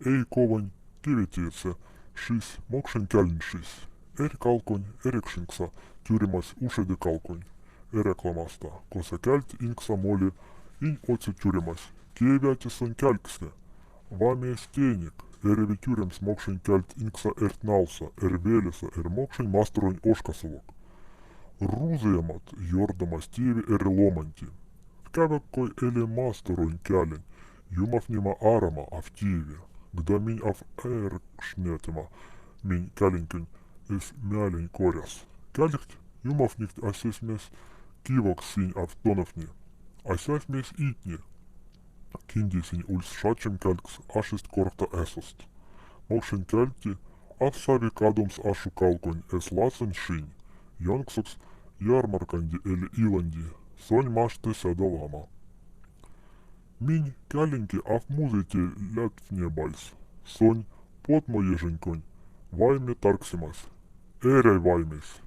Ei kovon kivitiitse, šis Mokšen kälень šis. Kalkon erikšinksa türimas usedi kalkon. Ereklamasta, kosa kält inksa moli in otsi türimas. Kieviatis on kälksne. Vamies teenik, erevi türims Mokšen kält inksa ertnausa, ervelisa, Mokšen masteroin oskasuvok. Ruuseamat jordamas tievi erilomanti. Kävekkoi eli masteroin kälень, jumafnima arama av tievi. Gda min av erksnetima min käljenkin es mielen korjas. Käljikt jumafnikt asesmes kivoksin av tonofni. Asesmes itni. Kindisin uls šacem kälks asest korkta esost. Mokšen kälti av savi kadums ašu kalkon es lasen šin. Jonksoks jarmarkandi eli ilandi. Son mašte seda lama. Min käljenki av muzete lätfnebals. Son potmoježenkonь. Vaime tarksimas. Erei vaimis.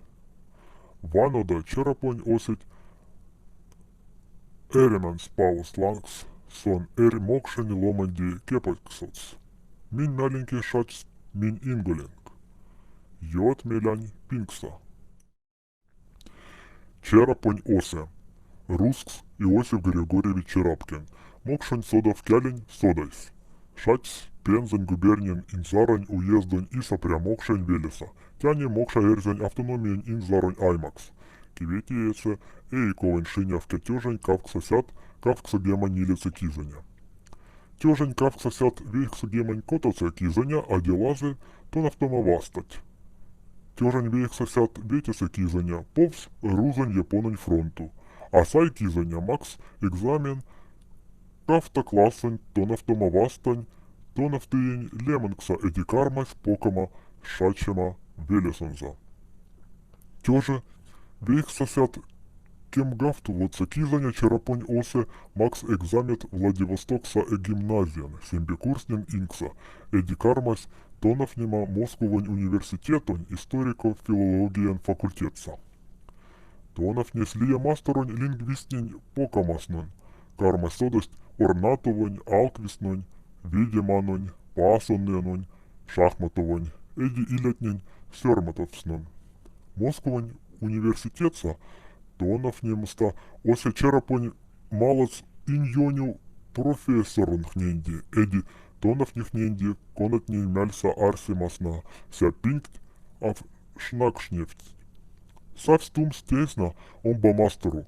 Vanoda Čerapoň Ose eremans paus lanks. Son Mokšeni lomandi kepaksots. Min melinki šats min ingolink. Jot melani pinksa. Čerapoň Ose. Rusks Iosif Grigorjevich Cherapkin. Mokšen sodov kälень sodais. Šats Пензань губерниен инзарань уездонь Isaprä Мокшень велеса. Тяне Moksha эрзань автономиен инзарань аймакс. Киветиеце ковен шинявке тёжень кавкса сят, кавкса гемань нилице кизаня. Тёжень кавкса сят вейхса гемань котоце кизаня, а делазы тон автомовастать. Тёжень вейхса сят ветесе кизаня, повс рузань японань фронту. А сай кизаня макс экзамен кавта классань тон автомовастань, тонавтыень лемонкса эдикармас покома шачема велесонза. Тёже вейхса сят кемгафту лоца кизаня Čerapoň Ose макс экзамет Владивостокса гимназиан, сембекурснен инкса, эдикармас тонавнима Московонь университетонь историко-филологиен факультетса. Тонав неслия мастеронь лингвистнень покомаснонь, кармас содость орнатовонь, алквиснонь, видиманонь, пасонненонь, шахматовонь, эди илетнень сёрматовснон. Московонь университетса тонафнемста Осе Черапонь малоц иньоню профессорун хненди, эди тонафних ненди конатнень мяльса арсимасна, ся пинкт ав шнакшнефть. Савстум стесна омба мастеру.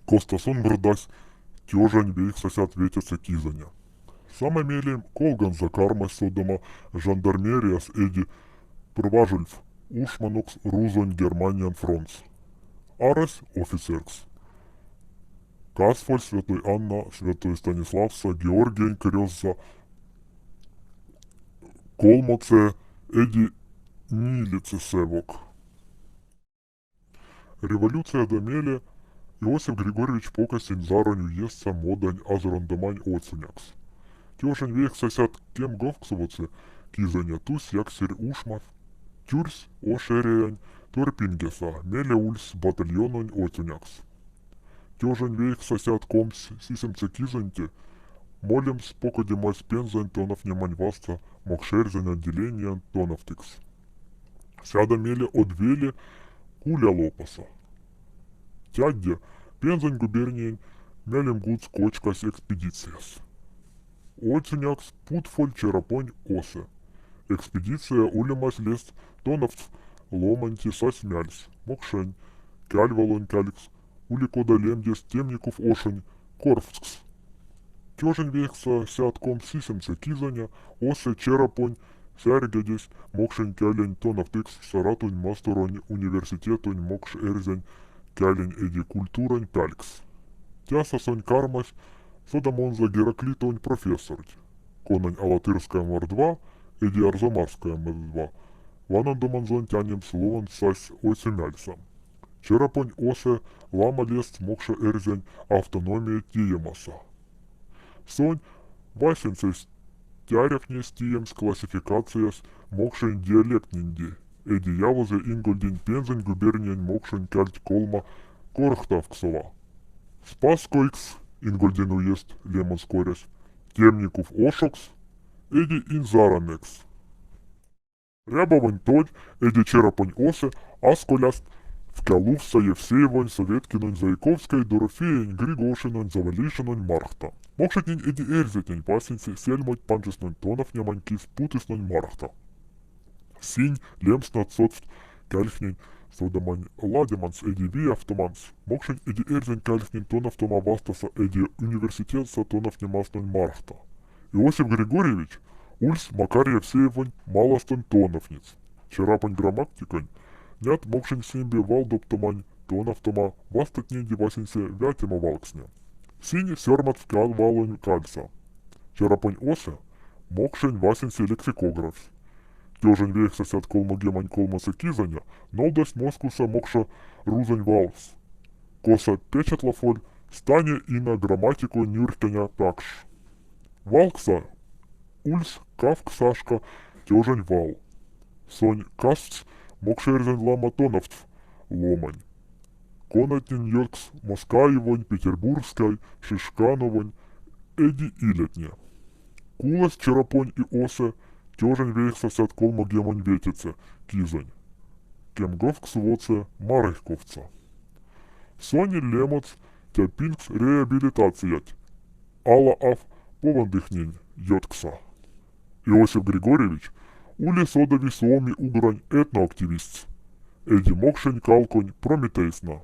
Костасон брдась тёжань вейх сосят ветеса кизаня. Самомелием колган за кармас содома жандармериас эди проважульф ушманокс рузонь Германиан фронтс. Арес офицеркс. Касфоль Святой Анна, Святой Станиславса, Георгиень крёзза, колмоце эди нилице севок. Революция домеле Иосиф Григорьевич покасень заранью естся модань азрондомань оценякс. Тёжень вех сосят кем говксовоце, кизаня тус яксер ушмав, тюрс ошереянь, торпингеса, меле ульс батальононь оценякс. Тёжень вех сосят комс сисемце кизаньте, молем спокодимась пензань тонов неманьвасца, мокшерзень отделением тоновтикс. Сяда меле одвели куля лопаса. Тядде пензань губерниень мелем гуц кочкас экспедициас. Оценякс путфоль Čerapoň Ose. Экспедиция улемас лест тоновц ломанти сасмяльс, Мокшень, кяльвалонь калькс, уликода лемдес темников ошень, корфскс. Тёжень вехса сятком сисемце кизаня, Осе Čerapoň сяргедес, Мокшень кялень тоновтыкс саратонь мастеронь университетонь Мокш эрзень, кялень эди культуронь пялькс. Тясасонь кармас Содомонза Гераклитонь профессорť. Кононь Алатырская мор-2, эди Арзамасская мор-2. Ванандоманзон тянем словон сась ойцемяльсам. Čerapoň Ose лама лест Мокша эрзень автономия тиемаса. Сонь васенцес тяревнес тиемс классификацияс Мокшень диалектнинди. Эди явозе ингольдин пензень губерниен Мокшень кальть колма корхтавксова. Спаскойкс Ингольдин уезд, Лемон скорясь, Темников Ошокс, эди инзаранекс. Рябовань тодь, эди Čerapoň Ose, асколяст, в Кялувса Евсеевонь, Советкинонь, Зайковской, Дорофеень, Григошинонь, Завалишинонь, Мархта. Мокшетнень эди эрзетнень пасенси, сельмоть панчеснонь тонов няманькис, путыснонь Мархта. Синь, лемс нацоцт, кальхнень, содамань ладеманс, эди ви автоманс. Мокшень эди эрзень кальхнень тонов тома вастаса, эди университет са тонов немаснонь Мархта. Иосиф Григорьевич, Ульс Макар Евсеевонь, малостон тоновниц. Čerapoň грамматиконь, нят Мокшень сембе валдоптомань, тонавтома, вастатненди васенсе вятема валксня. Синь сёрмат вкал валонь кальса. Čerapoň Ose, Мокшень васенсе лексикограф. Тёжень вех сосят колмогемань колмаса кизаня, нолдасть москуса Moksha рузань валс. Коса печатлафоль, стане и на грамматику нюртеня такш. Валкса, Ульс, Кавк, Сашка, тёжень вал. Сонь касц, Мокшерзен ламатоновтв, ломань. Конатин йокс, Москаевонь, Петербургской, Шишкановонь, эди илетня. Кулас Čerapoň и Ose, тёжень вех сосят колмогемонь ветице, кизань. Кемговк своце, марехковца. Сони лемоц, тяпинкс реабилитациять. Ала аф, повандыхнень, йоткса. Иосиф Григорьевич, ули содови суоми угрань этноактивист. Эди Мокшень калконь прометейсна.